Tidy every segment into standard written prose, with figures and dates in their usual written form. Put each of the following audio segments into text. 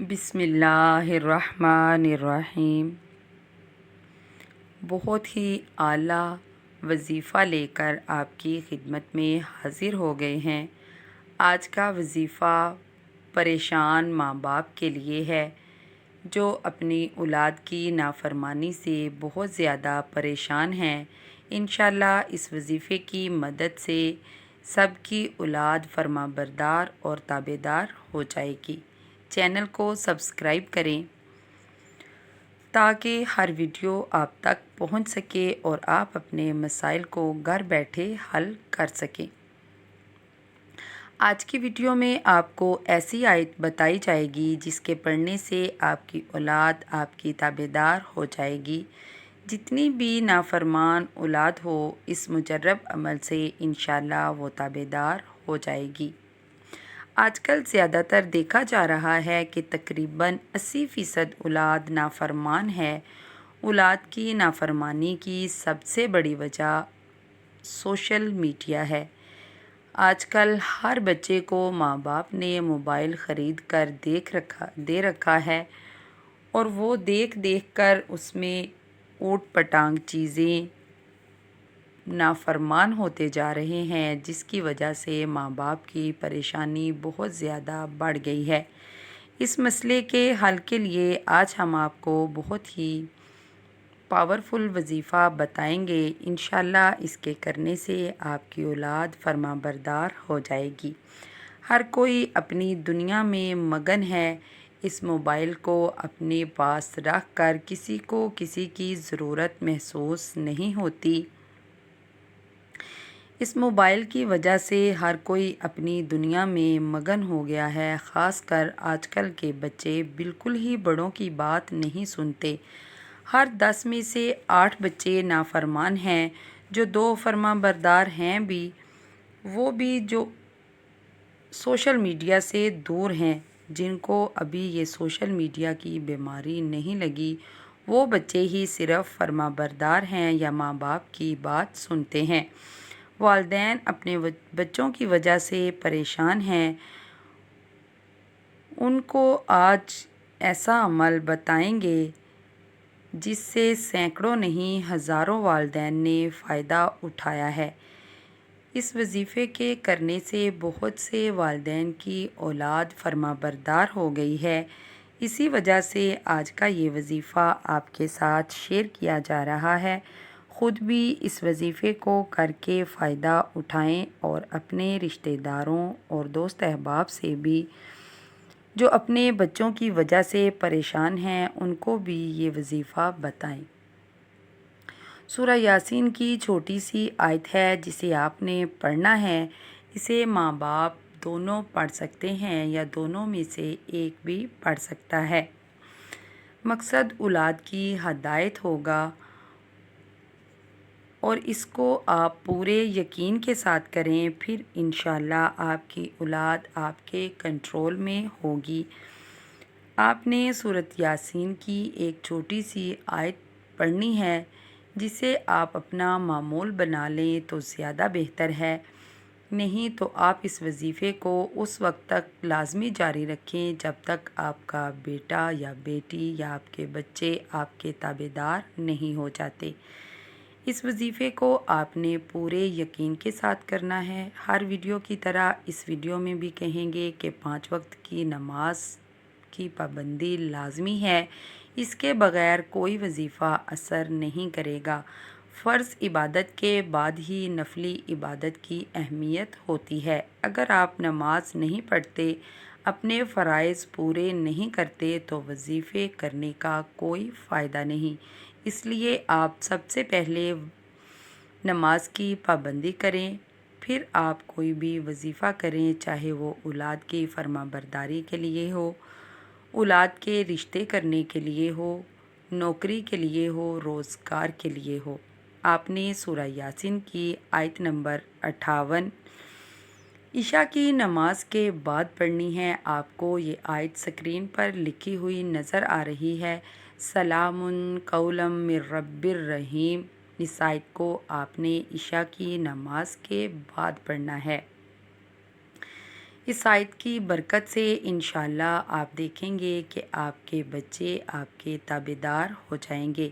بسم اللہ الرحمن الرحیم۔ بہت ہی اعلیٰ وظیفہ لے کر آپ کی خدمت میں حاضر ہو گئے ہیں۔ آج کا وظیفہ پریشان ماں باپ کے لیے ہے جو اپنی اولاد کی نافرمانی سے بہت زیادہ پریشان ہیں۔ انشاءاللہ اس وظیفے کی مدد سے سب کی اولاد فرما بردار اور تابعدار ہو جائے گی۔ چینل کو سبسکرائب کریں تاکہ ہر ویڈیو آپ تک پہنچ سکے اور آپ اپنے مسائل کو گھر بیٹھے حل کر سکیں۔ آج کی ویڈیو میں آپ کو ایسی آیت بتائی جائے گی جس کے پڑھنے سے آپ کی اولاد آپ کی تابعدار ہو جائے گی۔ جتنی بھی نافرمان اولاد ہو اس مجرب عمل سے انشاءاللہ وہ تابعدار ہو جائے گی۔ آج کل زیادہ تر دیکھا جا رہا ہے کہ تقریباً 80% اولاد نافرمان ہے۔ اولاد کی نافرمانی کی سب سے بڑی وجہ سوشل میڈیا ہے۔ آج کل ہر بچے کو ماں باپ نے موبائل خرید کر دے رکھا ہے اور وہ دیکھ کر اس میں اوٹ پٹانگ چیزیں نافرمان ہوتے جا رہے ہیں، جس کی وجہ سے ماں باپ کی پریشانی بہت زیادہ بڑھ گئی ہے۔ اس مسئلے کے حل کے لیے آج ہم آپ کو بہت ہی پاورفل وظیفہ بتائیں گے۔ انشاءاللہ اس کے کرنے سے آپ کی اولاد فرما بردار ہو جائے گی۔ ہر کوئی اپنی دنیا میں مگن ہے۔ اس موبائل کو اپنے پاس رکھ کر کسی کو کسی کی ضرورت محسوس نہیں ہوتی۔ اس موبائل کی وجہ سے ہر کوئی اپنی دنیا میں مگن ہو گیا ہے۔ خاص کر آج کل کے بچے بالکل ہی بڑوں کی بات نہیں سنتے۔ ہر 10 میں سے 8 بچے نافرمان ہیں۔ جو 2 فرما بردار ہیں بھی وہ بھی جو سوشل میڈیا سے دور ہیں، جن کو ابھی یہ سوشل میڈیا کی بیماری نہیں لگی، وہ بچے ہی صرف فرما بردار ہیں یا ماں باپ کی بات سنتے ہیں۔ والدین اپنے بچوں کی وجہ سے پریشان ہیں۔ ان کو آج ایسا عمل بتائیں گے جس سے سینکڑوں نہیں ہزاروں والدین نے فائدہ اٹھایا ہے۔ اس وظیفے کے کرنے سے بہت سے والدین کی اولاد فرما بردار ہو گئی ہے۔ اسی وجہ سے آج کا یہ وظیفہ آپ کے ساتھ شیئر کیا جا رہا ہے۔ خود بھی اس وظیفے کو کر کے فائدہ اٹھائیں اور اپنے رشتہ داروں اور دوست احباب سے بھی جو اپنے بچوں کی وجہ سے پریشان ہیں ان کو بھی یہ وظیفہ بتائیں۔ سورہ یاسین کی چھوٹی سی آیت ہے جسے آپ نے پڑھنا ہے۔ اسے ماں باپ دونوں پڑھ سکتے ہیں یا دونوں میں سے ایک بھی پڑھ سکتا ہے۔ مقصد اولاد کی ہدایت ہوگا اور اس کو آپ پورے یقین کے ساتھ کریں، پھر انشاءاللہ آپ کی اولاد آپ کے کنٹرول میں ہوگی۔ آپ نے سورۃ یاسین کی ایک چھوٹی سی آیت پڑھنی ہے جسے آپ اپنا معمول بنا لیں تو زیادہ بہتر ہے، نہیں تو آپ اس وظیفے کو اس وقت تک لازمی جاری رکھیں جب تک آپ کا بیٹا یا بیٹی یا آپ کے بچے آپ کے تابعدار نہیں ہو جاتے۔ اس وظیفے کو آپ نے پورے یقین کے ساتھ کرنا ہے۔ ہر ویڈیو کی طرح اس ویڈیو میں بھی کہیں گے کہ 5 وقت کی نماز کی پابندی لازمی ہے۔ اس کے بغیر کوئی وظیفہ اثر نہیں کرے گا۔ فرض عبادت کے بعد ہی نفلی عبادت کی اہمیت ہوتی ہے۔ اگر آپ نماز نہیں پڑھتے، اپنے فرائض پورے نہیں کرتے تو وظیفے کرنے کا کوئی فائدہ نہیں۔ اس لیے آپ سب سے پہلے نماز کی پابندی کریں، پھر آپ کوئی بھی وظیفہ کریں، چاہے وہ اولاد کی فرما برداری کے لیے ہو، اولاد کے رشتے کرنے کے لیے ہو، نوکری کے لیے ہو، روزگار کے لیے ہو۔ آپ نے سورہ یاسین کی آیت نمبر 58 عشاء کی نماز کے بعد پڑھنی ہے۔ آپ کو یہ آیت اسکرین پر لکھی ہوئی نظر آ رہی ہے۔ سلام قولا من رب الرحیم۔ اس آیت کو آپ نے عشاء کی نماز کے بعد پڑھنا ہے۔ اس آیت کی برکت سے انشاءاللہ آپ دیکھیں گے کہ آپ کے بچے آپ کے تابعدار ہو جائیں گے۔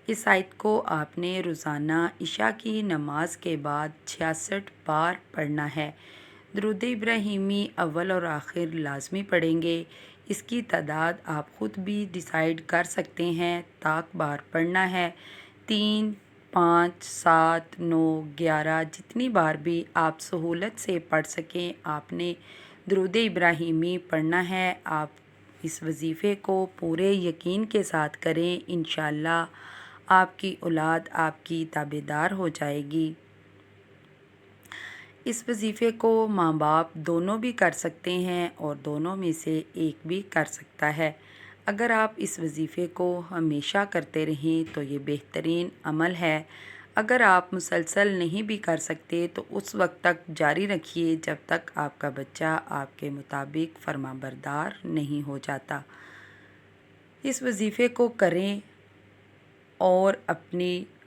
اس آیت کو آپ نے روزانہ عشاء کی نماز کے بعد 66 بار پڑھنا ہے۔ درود ابراہیمی اول اور آخر لازمی پڑھیں گے۔ اس کی تعداد آپ خود بھی ڈیسائیڈ کر سکتے ہیں۔ طاق بار پڑھنا ہے، 3، 5، 7، 9، 11، جتنی بار بھی آپ سہولت سے پڑھ سکیں آپ نے درود ابراہیمی پڑھنا ہے۔ آپ اس وظیفے کو پورے یقین کے ساتھ کریں، انشاءاللہ آپ کی اولاد آپ کی تابعدار ہو جائے گی۔ اس وظیفے کو ماں باپ دونوں بھی کر سکتے ہیں اور دونوں میں سے ایک بھی کر سکتا ہے۔ اگر آپ اس وظیفے کو ہمیشہ کرتے رہیں تو یہ بہترین عمل ہے۔ اگر آپ مسلسل نہیں بھی کر سکتے تو اس وقت تک جاری رکھیے جب تک آپ کا بچہ آپ کے مطابق فرما بردار نہیں ہو جاتا۔ اس وظیفے کو کریں اور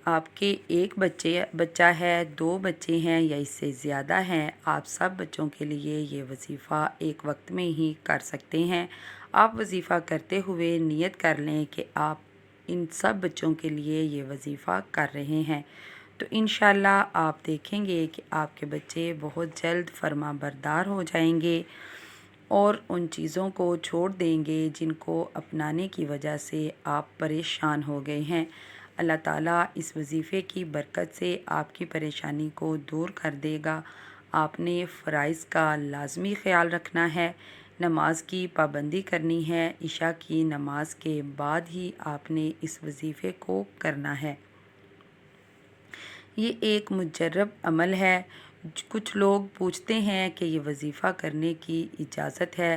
آپ کے ایک بچہ ہے، 2 بچے ہیں یا اس سے زیادہ ہیں، آپ سب بچوں کے لیے یہ وظیفہ ایک وقت میں ہی کر سکتے ہیں۔ آپ وظیفہ کرتے ہوئے نیت کر لیں کہ آپ ان سب بچوں کے لیے یہ وظیفہ کر رہے ہیں، تو انشاءاللہ آپ دیکھیں گے کہ آپ کے بچے بہت جلد فرما بردار ہو جائیں گے اور ان چیزوں کو چھوڑ دیں گے جن کو اپنانے کی وجہ سے آپ پریشان ہو گئے ہیں۔ اللہ تعالیٰ اس وظیفے کی برکت سے آپ کی پریشانی کو دور کر دے گا۔ آپ نے فرائض کا لازمی خیال رکھنا ہے، نماز کی پابندی کرنی ہے، عشاء کی نماز کے بعد ہی آپ نے اس وظیفے کو کرنا ہے۔ یہ ایک مجرب عمل ہے۔ کچھ لوگ پوچھتے ہیں کہ یہ وظیفہ کرنے کی اجازت ہے،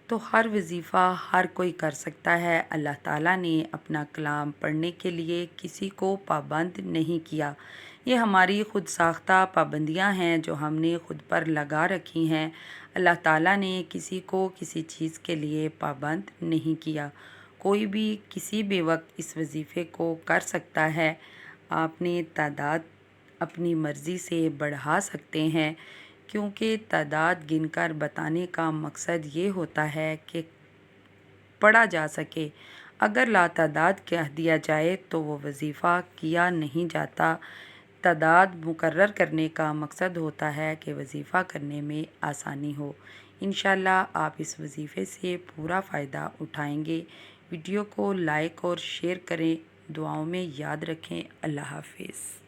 تو ہر وظیفہ ہر کوئی کر سکتا ہے۔ اللہ تعالیٰ نے اپنا کلام پڑھنے کے لیے کسی کو پابند نہیں کیا۔ یہ ہماری خود ساختہ پابندیاں ہیں جو ہم نے خود پر لگا رکھی ہیں۔ اللہ تعالیٰ نے کسی کو کسی چیز کے لیے پابند نہیں کیا۔ کوئی بھی کسی بھی وقت اس وظیفے کو کر سکتا ہے۔ آپ نے تعداد اپنی مرضی سے بڑھا سکتے ہیں، کیونکہ تعداد گن کر بتانے کا مقصد یہ ہوتا ہے کہ پڑھا جا سکے۔ اگر لاتعداد کہہ دیا جائے تو وہ وظیفہ کیا نہیں جاتا۔ تعداد مقرر کرنے کا مقصد ہوتا ہے کہ وظیفہ کرنے میں آسانی ہو۔ انشاءاللہ آپ اس وظیفے سے پورا فائدہ اٹھائیں گے۔ ویڈیو کو لائک اور شیئر کریں، دعاؤں میں یاد رکھیں۔ اللہ حافظ۔